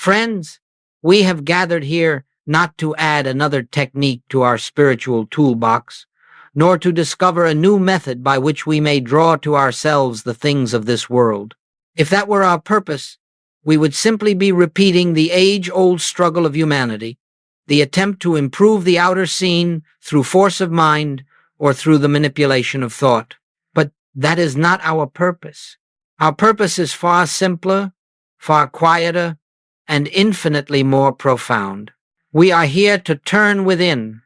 Friends, we have gathered here not to add another technique to our spiritual toolbox, nor to discover a new method by which we may draw to ourselves the things of this world. If that were our purpose, we would simply be repeating the age-old struggle of humanity, the attempt to improve the outer scene through force of mind or through the manipulation of thought. But that is not our purpose. Our purpose is far simpler, far quieter, and infinitely more profound. We are here to turn within,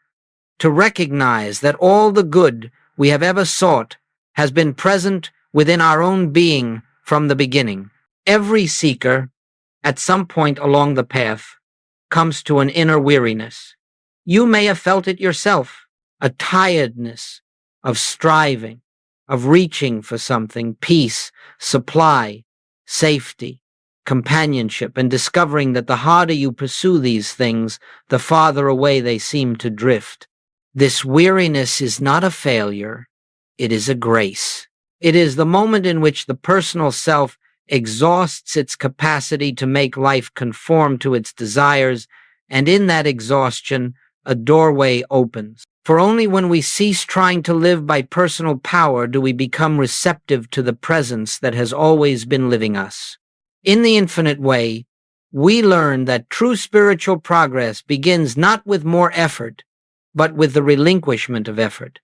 to recognize that all the good we have ever sought has been present within our own being from the beginning. Every seeker, at some point along the path, comes to an inner weariness. You may have felt it yourself, a tiredness of striving, of reaching for something, peace, supply, safety, companionship, and discovering that the harder you pursue these things, the farther away they seem to drift. This weariness is not a failure, it is a grace. It is the moment in which the personal self exhausts its capacity to make life conform to its desires, and in that exhaustion, a doorway opens. For only when we cease trying to live by personal power do we become receptive to the presence that has always been living us. In the infinite way, we learn that true spiritual progress begins not with more effort, but with the relinquishment of effort,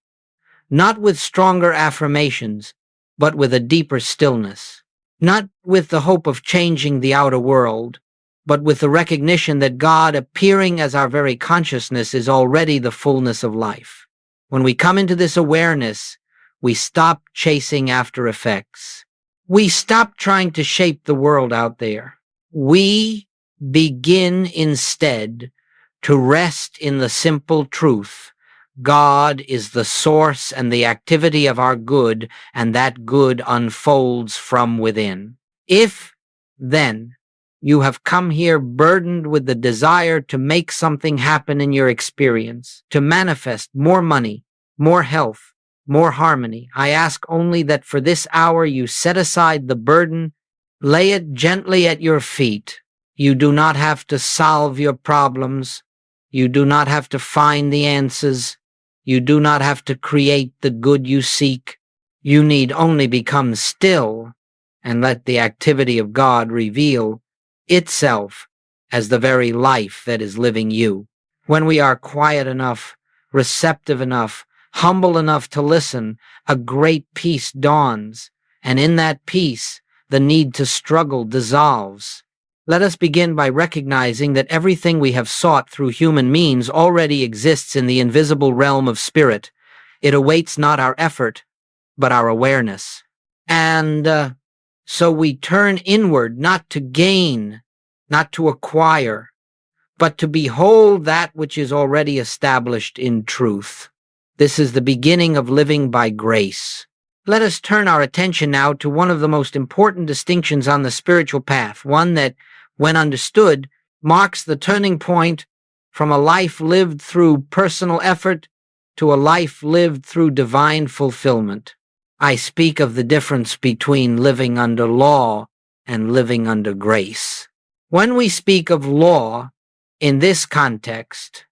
not with stronger affirmations, but with a deeper stillness, not with the hope of changing the outer world, but with the recognition that God, appearing as our very consciousness, is already the fullness of life. When we come into this awareness, we stop chasing after effects. We stop trying to shape the world out there. We begin instead to rest in the simple truth. God is the source and the activity of our good, and that good unfolds from within. If, then, you have come here burdened with the desire to make something happen in your experience, to manifest more money, more health, more harmony, I ask only that for this hour you set aside the burden, lay it gently at your feet. You do not have to solve your problems. You do not have to find the answers. You do not have to create the good you seek. You need only become still and let the activity of God reveal itself as the very life that is living you. When we are quiet enough, receptive enough, humble enough to listen, a great peace dawns, and in that peace, the need to struggle dissolves. Let us begin by recognizing that everything we have sought through human means already exists in the invisible realm of spirit. It awaits not our effort, but our awareness. And so we turn inward not to gain, not to acquire, but to behold that which is already established in truth. This is the beginning of living by grace. Let us turn our attention now to one of the most important distinctions on the spiritual path, one that, when understood, marks the turning point from a life lived through personal effort to a life lived through divine fulfillment. I speak of the difference between living under law and living under grace. When we speak of law in this context,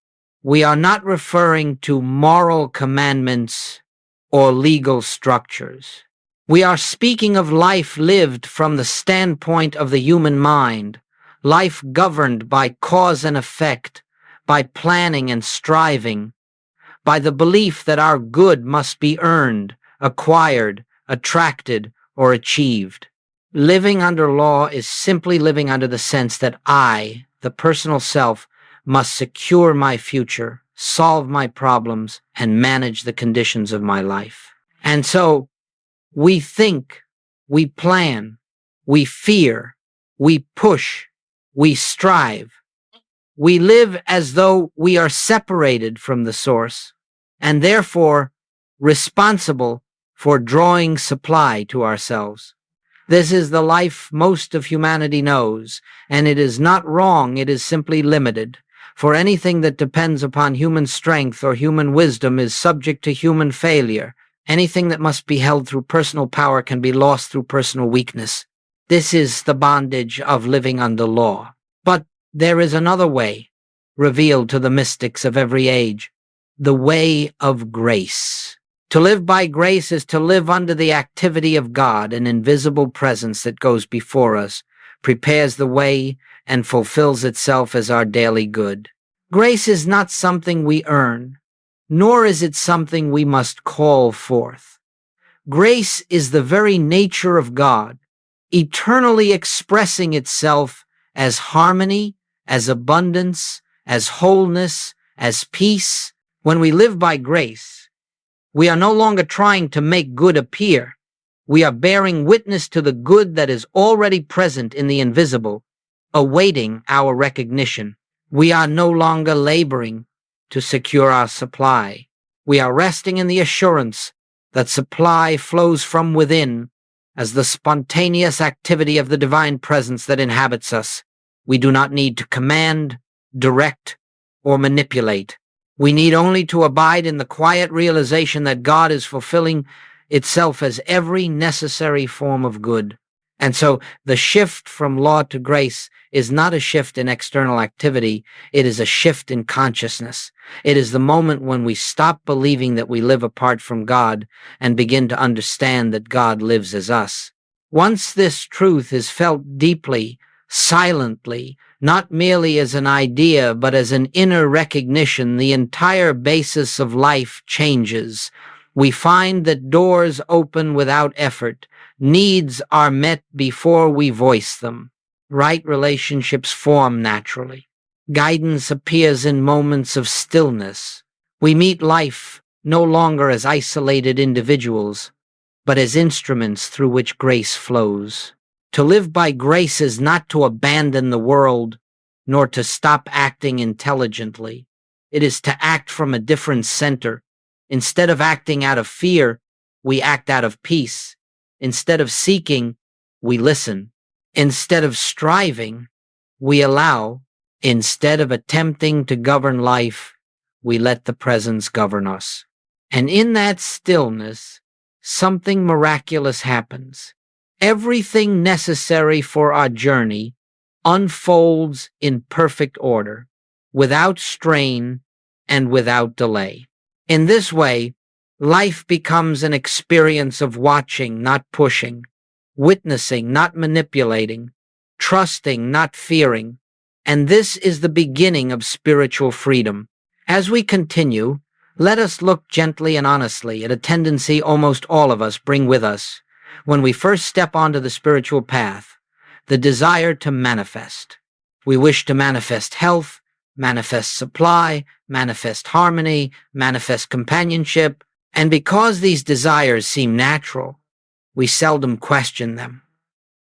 we are not referring to moral commandments or legal structures. We are speaking of life lived from the standpoint of the human mind, life governed by cause and effect, by planning and striving, by the belief that our good must be earned, acquired, attracted, or achieved. Living under law is simply living under the sense that I, the personal self, must secure my future, solve my problems, and manage the conditions of my life. And so, we think, we plan, we fear, we push, we strive. We live as though we are separated from the source, and therefore responsible for drawing supply to ourselves. This is the life most of humanity knows, and it is not wrong, it is simply limited. For anything that depends upon human strength or human wisdom is subject to human failure. Anything that must be held through personal power can be lost through personal weakness. This is the bondage of living under law. But There is another way, revealed to the mystics of every age, the way of grace. To live by grace is to live under the activity of God, an invisible presence that goes before us, prepares the way, and fulfills itself as our daily good. Grace is not something we earn, nor is it something we must call forth. Grace is the very nature of God, eternally expressing itself as harmony, as abundance, as wholeness, as peace. When we live by grace, we are no longer trying to make good appear. We are bearing witness to the good that is already present in the invisible, awaiting our recognition. We are no longer laboring to secure our supply. We are resting in the assurance that supply flows from within as the spontaneous activity of the divine presence that inhabits us. We do not need to command, direct, or manipulate. We need only to abide in the quiet realization that God is fulfilling itself as every necessary form of good. And so the shift from law to grace is not a shift in external activity, it is a shift in consciousness. It is the moment when we stop believing that we live apart from God and begin to understand that God lives as us. Once this truth is felt deeply, silently, not merely as an idea but as an inner recognition, the entire basis of life changes. We find that doors open without effort. Needs are met before we voice them. Right relationships form naturally. Guidance appears in moments of stillness. We meet life no longer as isolated individuals, but as instruments through which grace flows. To live by grace is not to abandon the world, nor to stop acting intelligently. It is to act from a different center. Instead of acting out of fear, we act out of peace. Instead of seeking, we listen. Instead of striving, we allow. Instead of attempting to govern life, we let the presence govern us. And in that stillness, something miraculous happens. Everything necessary for our journey unfolds in perfect order, without strain and without delay. In this way, life becomes an experience of watching, not pushing, witnessing, not manipulating, trusting, not fearing. And this is the beginning of spiritual freedom. As we continue, let us look gently and honestly at a tendency almost all of us bring with us when we first step onto the spiritual path, the desire to manifest. We wish to manifest health, manifest supply, manifest harmony, manifest companionship, and because these desires seem natural, we seldom question them.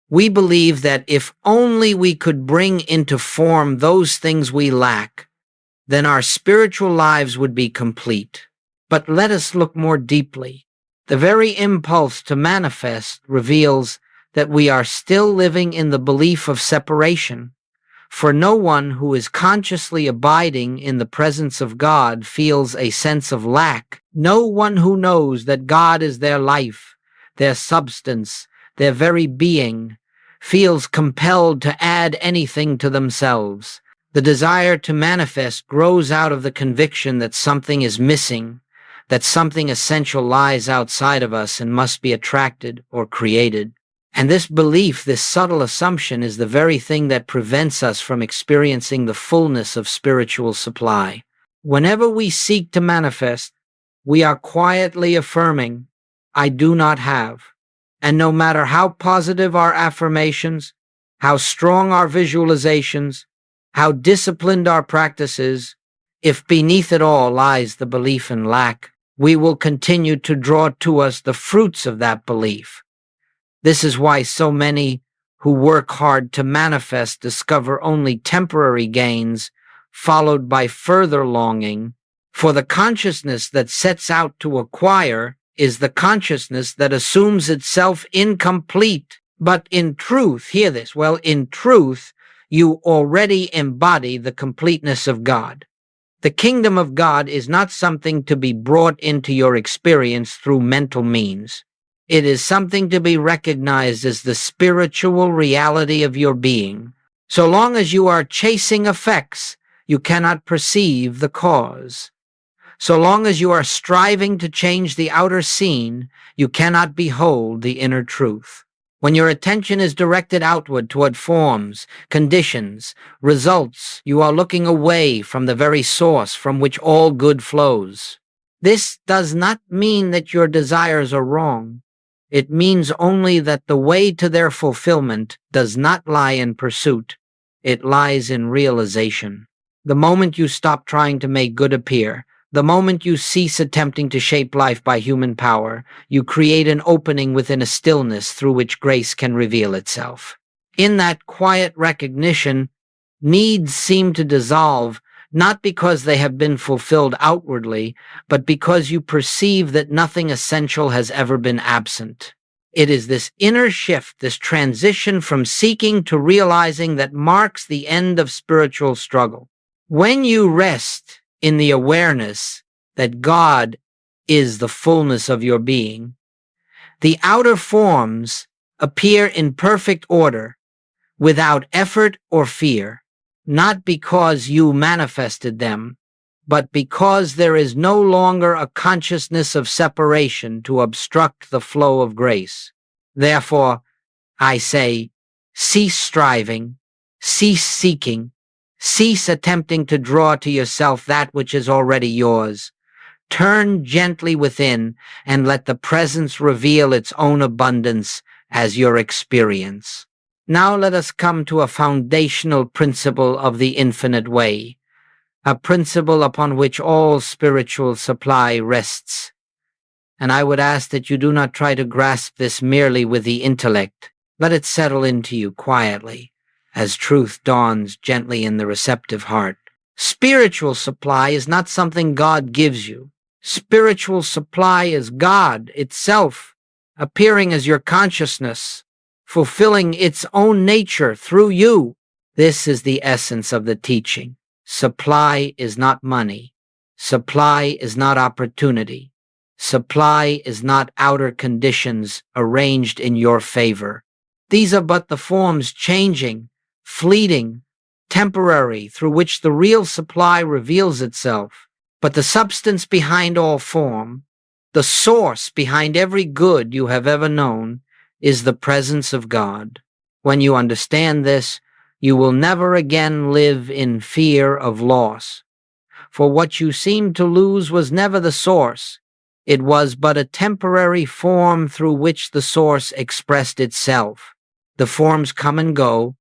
We believe that if only we could bring into form those things we lack, then our spiritual lives would be complete. But let us look more deeply. The very impulse to manifest reveals that we are still living in the belief of separation. For no one who is consciously abiding in the presence of God feels a sense of lack. No one who knows that God is their life, their substance, their very being, feels compelled to add anything to themselves. The desire to manifest grows out of the conviction that something is missing, that something essential lies outside of us and must be attracted or created. And this belief, this subtle assumption, is the very thing that prevents us from experiencing the fullness of spiritual supply. Whenever we seek to manifest, we are quietly affirming, "I do not have." And no matter how positive our affirmations, how strong our visualizations, how disciplined our practices, if beneath it all lies the belief in lack, we will continue to draw to us the fruits of that belief. This is why so many who work hard to manifest discover only temporary gains, followed by further longing, for the consciousness that sets out to acquire is the consciousness that assumes itself incomplete. But in truth, hear this, in truth, you already embody the completeness of God. The kingdom of God is not something to be brought into your experience through mental means. It is something to be recognized as the spiritual reality of your being. So long as you are chasing effects, you cannot perceive the cause. So long as you are striving to change the outer scene, you cannot behold the inner truth. When your attention is directed outward toward forms, conditions, results, you are looking away from the very source from which all good flows. This does not mean that your desires are wrong. It means only that the way to their fulfillment does not lie in pursuit. It lies in realization. The moment you stop trying to make good appear, the moment you cease attempting to shape life by human power, you create an opening within a stillness through which grace can reveal itself. In that quiet recognition, needs seem to dissolve, not because they have been fulfilled outwardly, but because you perceive that nothing essential has ever been absent. It is this inner shift, this transition from seeking to realizing that marks the end of spiritual struggle. When you rest in the awareness that God is the fullness of your being, the outer forms appear in perfect order, without effort or fear, not because you manifested them, but because there is no longer a consciousness of separation to obstruct the flow of grace. Therefore, I say, cease striving, cease seeking, cease attempting to draw to yourself that which is already yours. Turn gently within and let the presence reveal its own abundance as your experience. Now let us come to a foundational principle of the infinite way, a principle upon which all spiritual supply rests. And I would ask that you do not try to grasp this merely with the intellect. Let it settle into you quietly, as truth dawns gently in the receptive heart. Spiritual supply is not something God gives you. Spiritual supply is God itself, appearing as your consciousness, fulfilling its own nature through you. This is the essence of the teaching. Supply is not money. Supply is not opportunity. Supply is not outer conditions arranged in your favor. These are but the forms changing, fleeting, temporary, through which the real supply reveals itself. But the substance behind all form, the source behind every good you have ever known, is the presence of God. When you understand this, you will never again live in fear of loss. For what you seemed to lose was never the source. It was but a temporary form through which the source expressed itself. The forms come and go,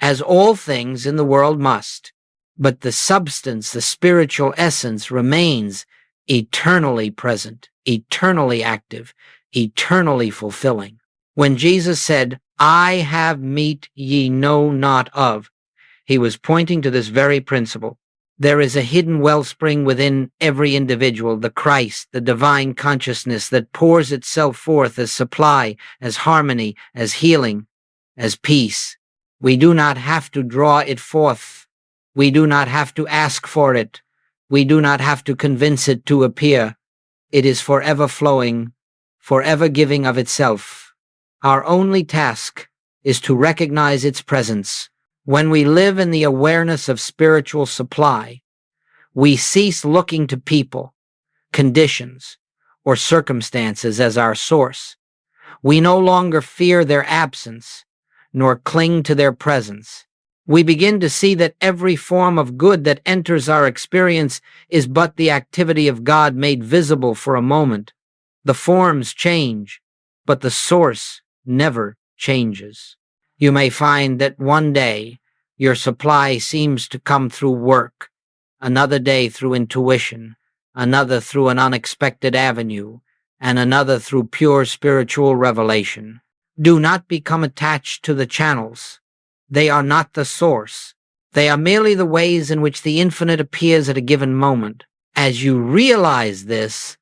as all things in the world must, but the substance, the spiritual essence, remains eternally present, eternally active, eternally fulfilling. When Jesus said, "I have meat ye know not of," he was pointing to this very principle. There is a hidden wellspring within every individual, the Christ, the divine consciousness that pours itself forth as supply, as harmony, as healing, as peace. We do not have to draw it forth. We do not have to ask for it. We do not have to convince it to appear. It is forever flowing, forever giving of itself. Our only task is to recognize its presence. When we live in the awareness of spiritual supply, we cease looking to people, conditions, or circumstances as our source. We no longer fear their absence, nor cling to their presence. We begin to see that every form of good that enters our experience is but the activity of God made visible for a moment. The forms change, but the source never changes. You may find that one day your supply seems to come through work, another day through intuition, another through an unexpected avenue, and another through pure spiritual revelation. Do not become attached to the channels. They are not the source. They are merely the ways in which the infinite appears at a given moment. As you realize this,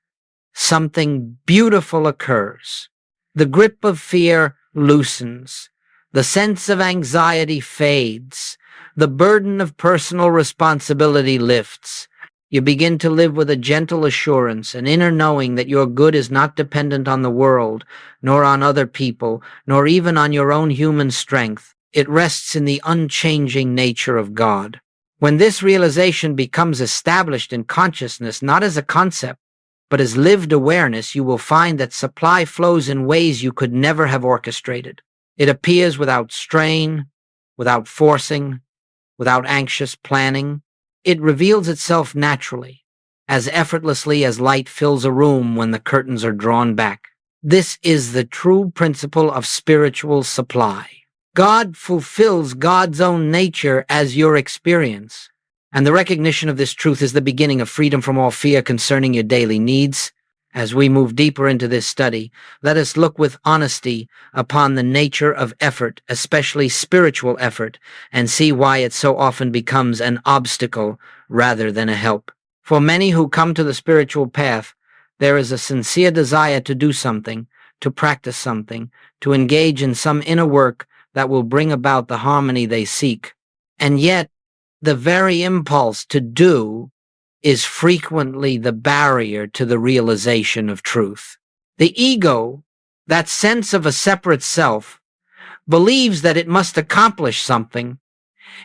something beautiful occurs. The grip of fear loosens. The sense of anxiety fades. The burden of personal responsibility lifts. You begin to live with a gentle assurance, an inner knowing that your good is not dependent on the world, nor on other people, nor even on your own human strength. It rests in the unchanging nature of God. When this realization becomes established in consciousness, not as a concept, but as lived awareness, you will find that supply flows in ways you could never have orchestrated. It appears without strain, without forcing, without anxious planning. It reveals itself naturally, as effortlessly as light fills a room when the curtains are drawn back. This is the true principle of spiritual supply. God fulfills God's own nature as your experience, and the recognition of this truth is the beginning of freedom from all fear concerning your daily needs. As we move deeper into this study, let us look with honesty upon the nature of effort, especially spiritual effort, and see why it so often becomes an obstacle rather than a help. For many who come to the spiritual path, there is a sincere desire to do something, to practice something, to engage in some inner work that will bring about the harmony they seek. And yet, the very impulse to do is frequently the barrier to the realization of truth. The ego, that sense of a separate self, believes that it must accomplish something.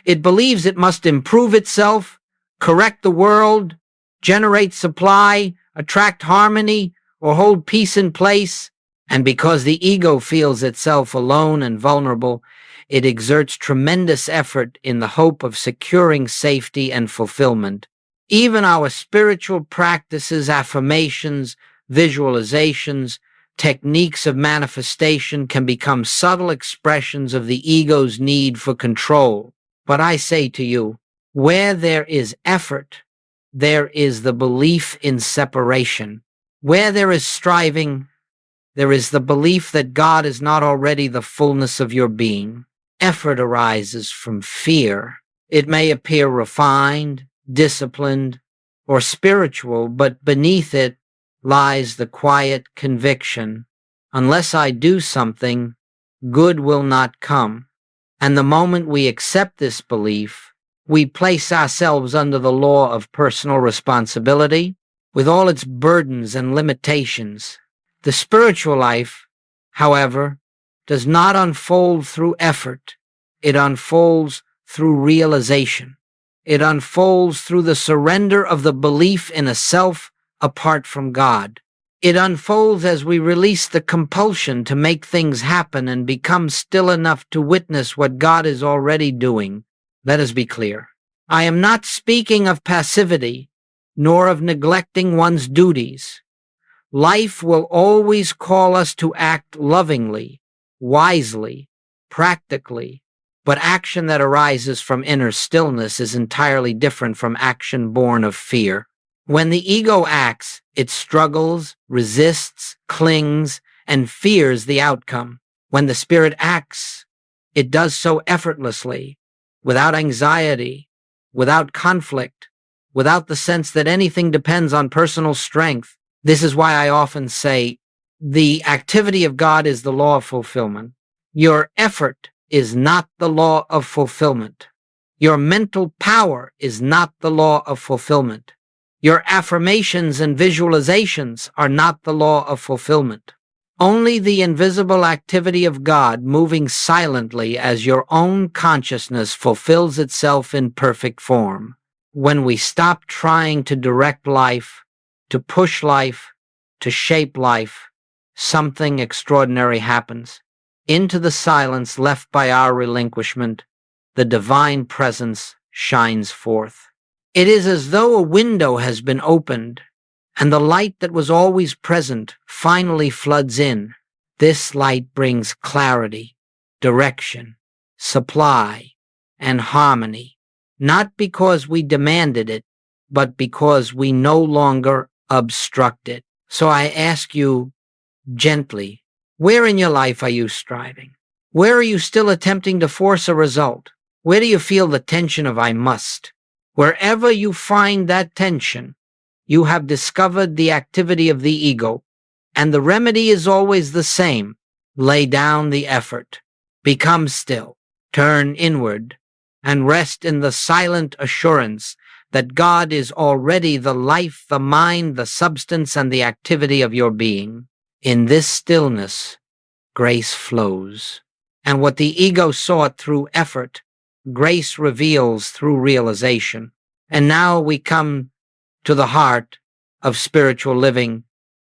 It believes it must improve itself, correct the world, generate supply, attract harmony, or hold peace in place. And because the ego feels itself alone and vulnerable, it exerts tremendous effort in the hope of securing safety and fulfillment. Even our spiritual practices, affirmations, visualizations, techniques of manifestation can become subtle expressions of the ego's need for control. But I say to you, where there is effort, there is the belief in separation. Where there is striving, there is the belief that God is not already the fullness of your being. Effort arises from fear. It may appear refined, disciplined, or spiritual, but beneath it lies the quiet conviction, unless I do something, good will not come. And the moment we accept this belief, we place ourselves under the law of personal responsibility, with all its burdens and limitations. The spiritual life, however, does not unfold through effort. It unfolds through realization. It unfolds through the surrender of the belief in a self apart from God. It unfolds as we release the compulsion to make things happen and become still enough to witness what God is already doing. Let us be clear. I am not speaking of passivity, nor of neglecting one's duties. Life will always call us to act lovingly, wisely, practically, but action that arises from inner stillness is entirely different from action born of fear. When the ego acts, it struggles, resists, clings, and fears the outcome. When the spirit acts, it does so effortlessly, without anxiety, without conflict, without the sense that anything depends on personal strength. This is why I often say, the activity of God is the law of fulfillment. Your effort is not the law of fulfillment. Your mental power is not the law of fulfillment. Your affirmations and visualizations are not the law of fulfillment. Only the invisible activity of God moving silently as your own consciousness fulfills itself in perfect form. When we stop trying to direct life, to push life, to shape life, something extraordinary happens. Into the silence left by our relinquishment, the divine presence shines forth. It is as though a window has been opened, and the light that was always present finally floods in. This light brings clarity, direction, supply, and harmony, not because we demanded it, but because we no longer obstruct it. So I ask you gently, where in your life are you striving? Where are you still attempting to force a result? Where do you feel the tension of I must? Wherever you find that tension, you have discovered the activity of the ego, and the remedy is always the same. Lay down the effort, become still, turn inward, and rest in the silent assurance that God is already the life, the mind, the substance, and the activity of your being. In this stillness, grace flows, And what the ego sought through effort, grace reveals through realization. And now we come to the heart of spiritual living,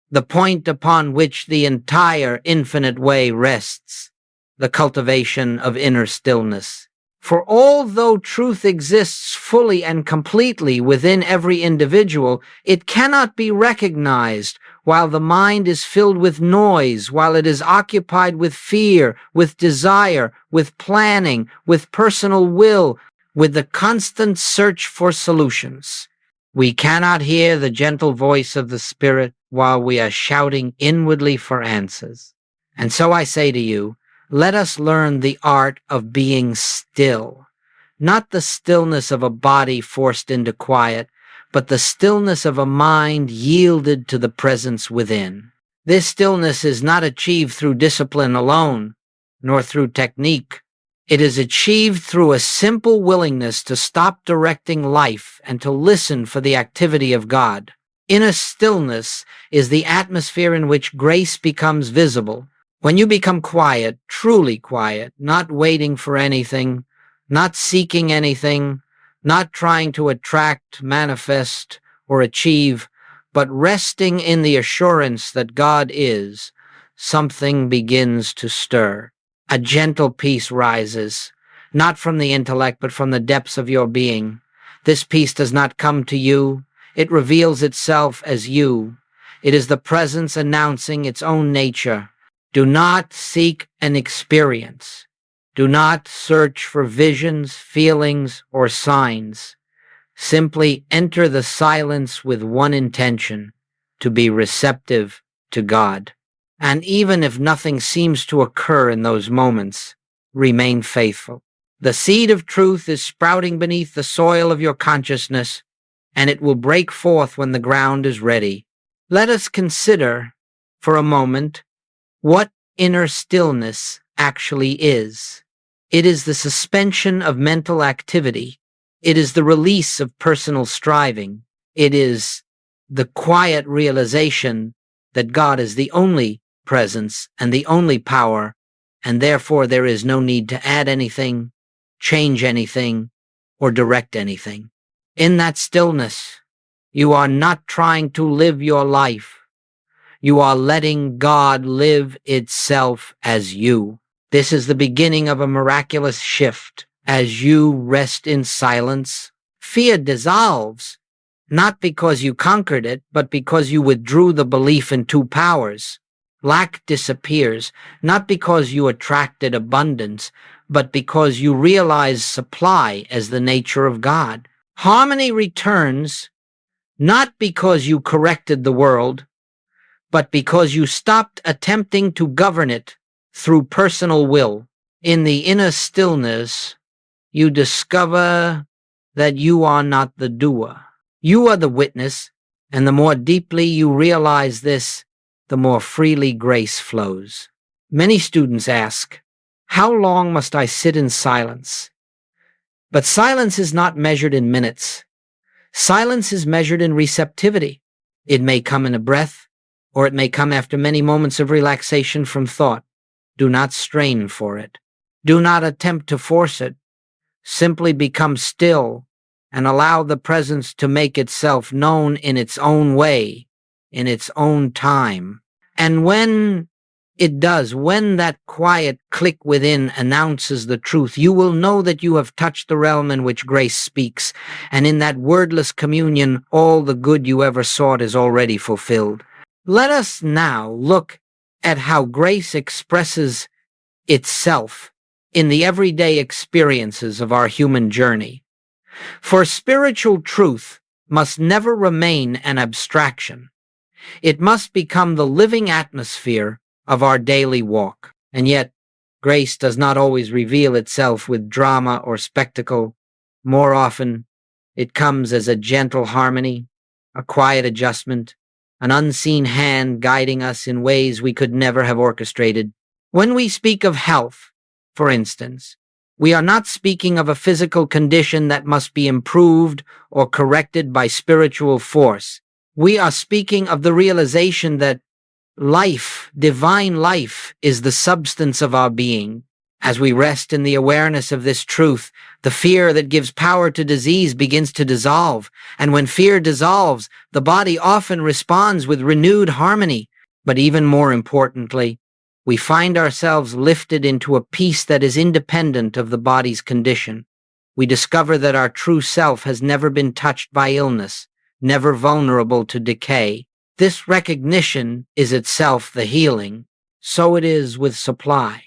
the point upon which the entire infinite way rests, the cultivation of inner stillness. For although truth exists fully and completely within every individual, it cannot be recognized while the mind is filled with noise, while it is occupied with fear, with desire, with planning, with personal will, with the constant search for solutions. We cannot hear the gentle voice of the Spirit while we are shouting inwardly for answers. And so I say to you, let us learn the art of being still, not the stillness of a body forced into quiet, but the stillness of a mind yielded to the presence within. This stillness is not achieved through discipline alone, nor through technique. It is achieved through a simple willingness to stop directing life and to listen for the activity of God. Inner stillness is the atmosphere in which grace becomes visible. When you become quiet, truly quiet, not waiting for anything, not seeking anything, not trying to attract, manifest, or achieve, but resting in the assurance that God is, something begins to stir. A gentle peace rises, not from the intellect, but from the depths of your being. This peace does not come to you. It reveals itself as you. It is the presence announcing its own nature. Do not seek an experience. Do not search for visions, feelings, or signs. Simply enter the silence with one intention, to be receptive to God. And even if nothing seems to occur in those moments, remain faithful. The seed of truth is sprouting beneath the soil of your consciousness, and it will break forth when the ground is ready. Let us consider, for a moment, what inner stillness actually is. It is the suspension of mental activity. It is the release of personal striving. It is the quiet realization that God is the only presence and the only power, and therefore there is no need to add anything, change anything, or direct anything. In that stillness, you are not trying to live your life. You are letting God live itself as you. This is the beginning of a miraculous shift. As you rest in silence, fear dissolves, not because you conquered it, but because you withdrew the belief in two powers. Lack disappears, not because you attracted abundance, but because you realize supply as the nature of God. Harmony returns, not because you corrected the world, but because you stopped attempting to govern it through personal will. In the inner stillness, you discover that you are not the doer. You are the witness, and the more deeply you realize this, the more freely grace flows. Many students ask, how long must I sit in silence? But silence is not measured in minutes. Silence is measured in receptivity. It may come in a breath, or it may come after many moments of relaxation from thought. Do not strain for it. Do not attempt to force it. Simply become still and allow the presence to make itself known in its own way, in its own time. And when it does, when that quiet click within announces the truth, you will know that you have touched the realm in which grace speaks, and in that wordless communion, all the good you ever sought is already fulfilled. Let us now look at how grace expresses itself in the everyday experiences of our human journey. For spiritual truth must never remain an abstraction. It must become the living atmosphere of our daily walk. And yet, grace does not always reveal itself with drama or spectacle. More often, it comes as a gentle harmony, a quiet adjustment, an unseen hand guiding us in ways we could never have orchestrated. When we speak of health, for instance, we are not speaking of a physical condition that must be improved or corrected by spiritual force. We are speaking of the realization that life, divine life, is the substance of our being, As we rest in the awareness of this truth, the fear that gives power to disease begins to dissolve, and when fear dissolves, the body often responds with renewed harmony. But even more importantly, we find ourselves lifted into a peace that is independent of the body's condition. We discover that our true self has never been touched by illness, never vulnerable to decay. This recognition is itself the healing. So it is with supply.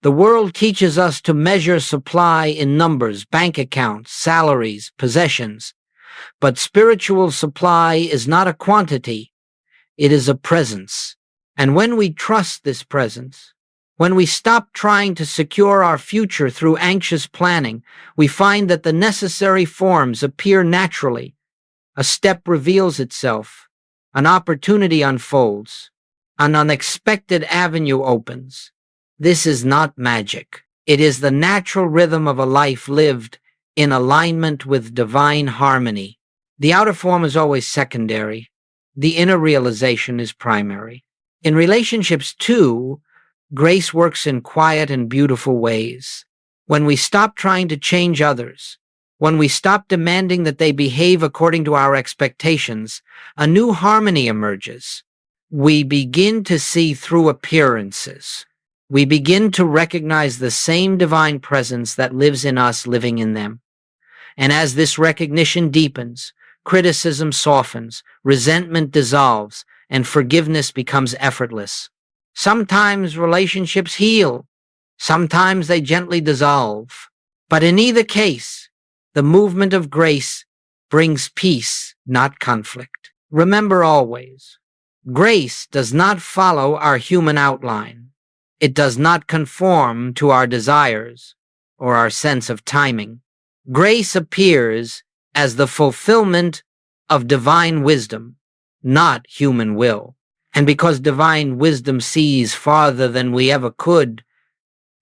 The world teaches us to measure supply in numbers, bank accounts, salaries, possessions. But spiritual supply is not a quantity, it is a presence. And when we trust this presence, when we stop trying to secure our future through anxious planning, we find that the necessary forms appear naturally. A step reveals itself, an opportunity unfolds, an unexpected avenue opens. This is not magic. It is the natural rhythm of a life lived in alignment with divine harmony. The outer form is always secondary. The inner realization is primary. In relationships, too, grace works in quiet and beautiful ways. When we stop trying to change others, when we stop demanding that they behave according to our expectations, a new harmony emerges. We begin to see through appearances. We begin to recognize the same divine presence that lives in us living in them. And as this recognition deepens, criticism softens, resentment dissolves, and forgiveness becomes effortless. Sometimes relationships heal, sometimes they gently dissolve. But in either case, the movement of grace brings peace, not conflict. Remember always, grace does not follow our human outline. It does not conform to our desires or our sense of timing. Grace appears as the fulfillment of divine wisdom, not human will. And because divine wisdom sees farther than we ever could,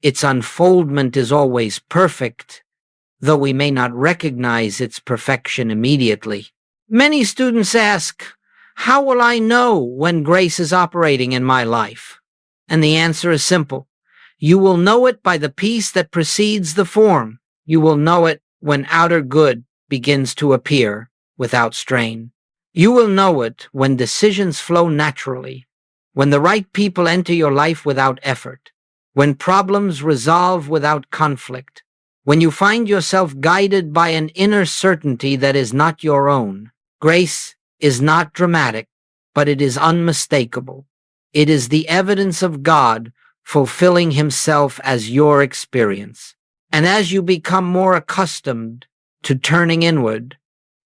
its unfoldment is always perfect, though we may not recognize its perfection immediately. Many students ask, how will I know when grace is operating in my life? And the answer is simple. You will know it by the peace that precedes the form. You will know it when outer good begins to appear without strain. You will know it when decisions flow naturally, when the right people enter your life without effort, when problems resolve without conflict, when you find yourself guided by an inner certainty that is not your own. Grace is not dramatic, but it is unmistakable. It is the evidence of God fulfilling himself as your experience. And as you become more accustomed to turning inward,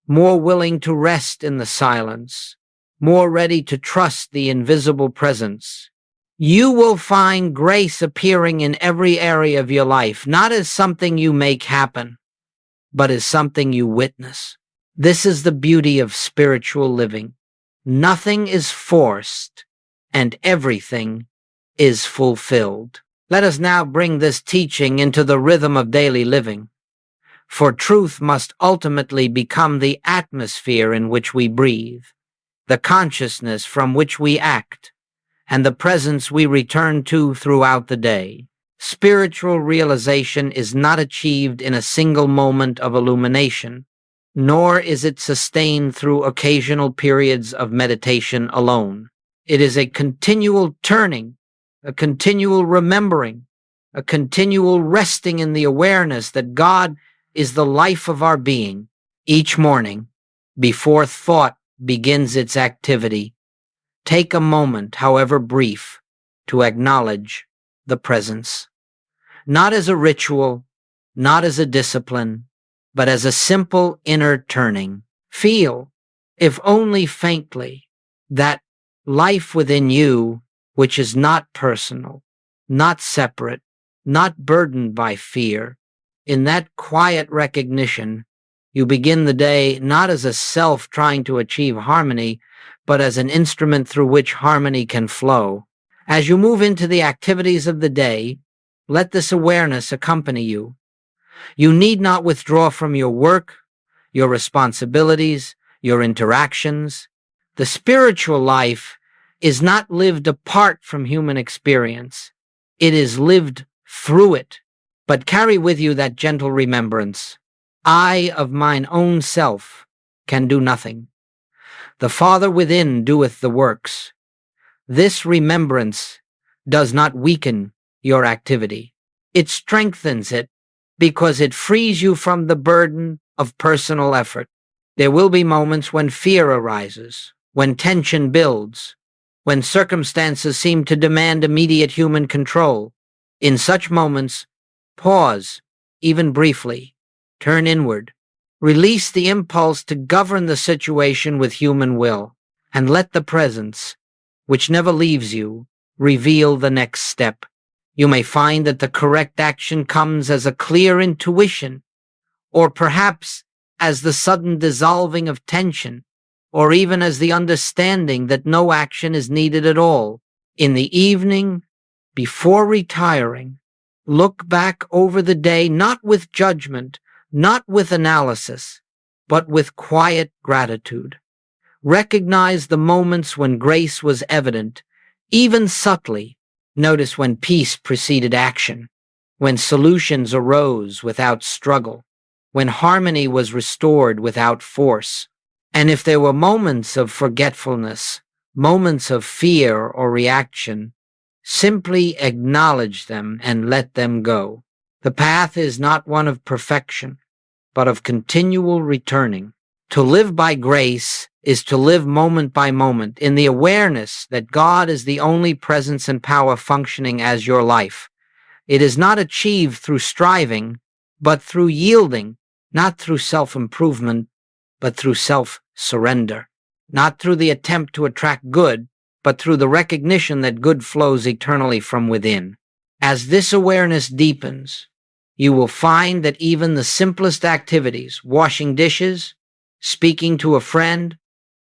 more willing to rest in the silence, more ready to trust the invisible presence, you will find grace appearing in every area of your life, not as something you make happen, but as something you witness. This is the beauty of spiritual living. Nothing is forced, and everything is fulfilled. Let us now bring this teaching into the rhythm of daily living, for truth must ultimately become the atmosphere in which we breathe, the consciousness from which we act, and the presence we return to throughout the day. Spiritual realization is not achieved in a single moment of illumination, nor is it sustained through occasional periods of meditation alone. It is a continual turning, a continual remembering, a continual resting in the awareness that God is the life of our being. Each morning, before thought begins its activity, take a moment, however brief, to acknowledge the presence. Not as a ritual, not as a discipline, but as a simple inner turning. Feel, if only faintly, that life within you, which is not personal, not separate, not burdened by fear. In that quiet recognition, you begin the day not as a self trying to achieve harmony, but as an instrument through which harmony can flow. As you move into the activities of the day, let this awareness accompany you. You need not withdraw from your work, your responsibilities, your interactions. The spiritual life is not lived apart from human experience. It is lived through it, but carry with you that gentle remembrance. I of mine own self can do nothing. The Father within doeth the works. This remembrance does not weaken your activity. It strengthens it because it frees you from the burden of personal effort. There will be moments when fear arises, when tension builds, when circumstances seem to demand immediate human control. In such moments, pause, even briefly, turn inward, release the impulse to govern the situation with human will, and let the presence, which never leaves you, reveal the next step. You may find that the correct action comes as a clear intuition, or perhaps as the sudden dissolving of tension, or even as the understanding that no action is needed at all. In the evening, before retiring, look back over the day not with judgment, not with analysis, but with quiet gratitude. Recognize the moments when grace was evident, even subtly. Notice when peace preceded action, when solutions arose without struggle, when harmony was restored without force. And if there were moments of forgetfulness, moments of fear or reaction, simply acknowledge them and let them go. The path is not one of perfection, but of continual returning. To live by grace is to live moment by moment in the awareness that God is the only presence and power functioning as your life. It is not achieved through striving, but through yielding, not through self-improvement, but through self-surrender, not through the attempt to attract good, but through the recognition that good flows eternally from within. As this awareness deepens, you will find that even the simplest activities, washing dishes, speaking to a friend,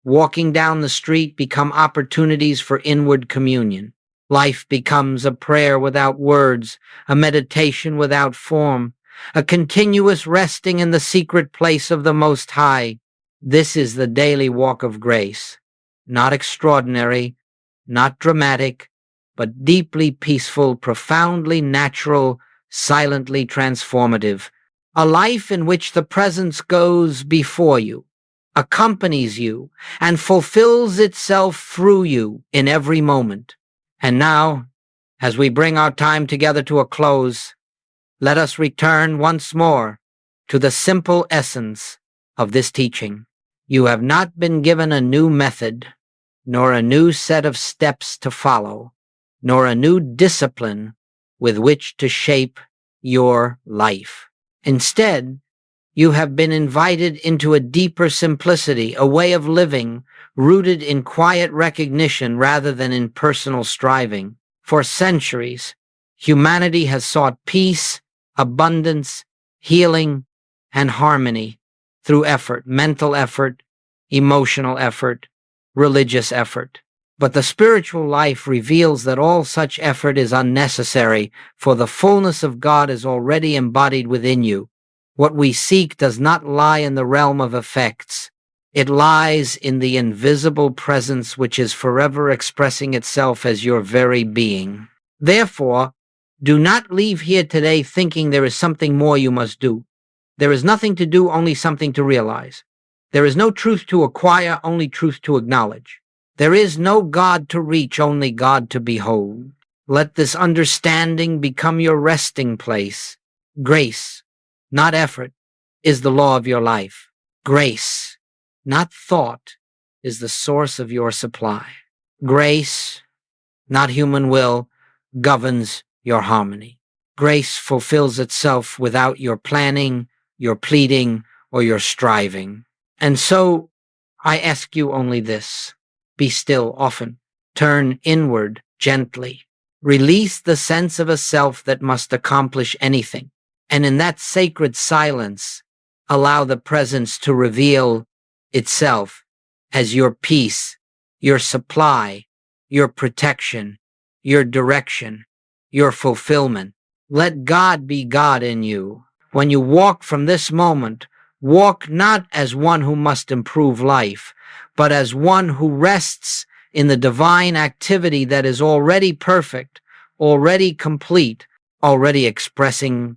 walking down the street, become opportunities for inward communion. Life becomes a prayer without words, a meditation without form, a continuous resting in the secret place of the Most High. This is the daily walk of grace, not extraordinary, not dramatic, but deeply peaceful, profoundly natural, silently transformative. A life in which the presence goes before you, accompanies you, and fulfills itself through you in every moment. And now, as we bring our time together to a close, let us return once more to the simple essence of this teaching. You have not been given a new method, nor a new set of steps to follow, nor a new discipline with which to shape your life. Instead, you have been invited into a deeper simplicity, a way of living rooted in quiet recognition rather than in personal striving. For centuries, humanity has sought peace, abundance, healing, and harmony through effort, mental effort, emotional effort, religious effort. But the spiritual life reveals that all such effort is unnecessary, for the fullness of God is already embodied within you. What we seek does not lie in the realm of effects. It lies in the invisible presence which is forever expressing itself as your very being. Therefore, do not leave here today thinking there is something more you must do. There is nothing to do, only something to realize. There is no truth to acquire, only truth to acknowledge. There is no God to reach, only God to behold. Let this understanding become your resting place. Grace, not effort, is the law of your life. Grace, not thought, is the source of your supply. Grace, not human will, governs your harmony. Grace fulfills itself without your planning, your pleading, or your striving. And so, I ask you only this. Be still often. Turn inward gently. Release the sense of a self that must accomplish anything. And in that sacred silence, allow the presence to reveal itself as your peace, your supply, your protection, your direction, your fulfillment. Let God be God in you. When you walk from this moment, walk not as one who must improve life, but as one who rests in the divine activity that is already perfect, already complete, already expressing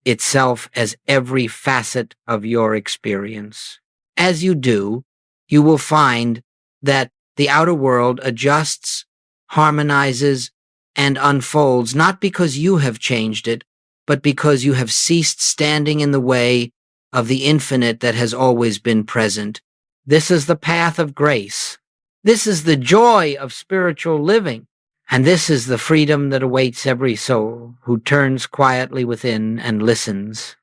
itself as every facet of your experience. As you do, you will find that the outer world adjusts, harmonizes, and unfolds not because you have changed it, but because you have ceased standing in the way of the infinite that has always been present. This is the path of grace. This is the joy of spiritual living. And this is the freedom that awaits every soul who turns quietly within and listens.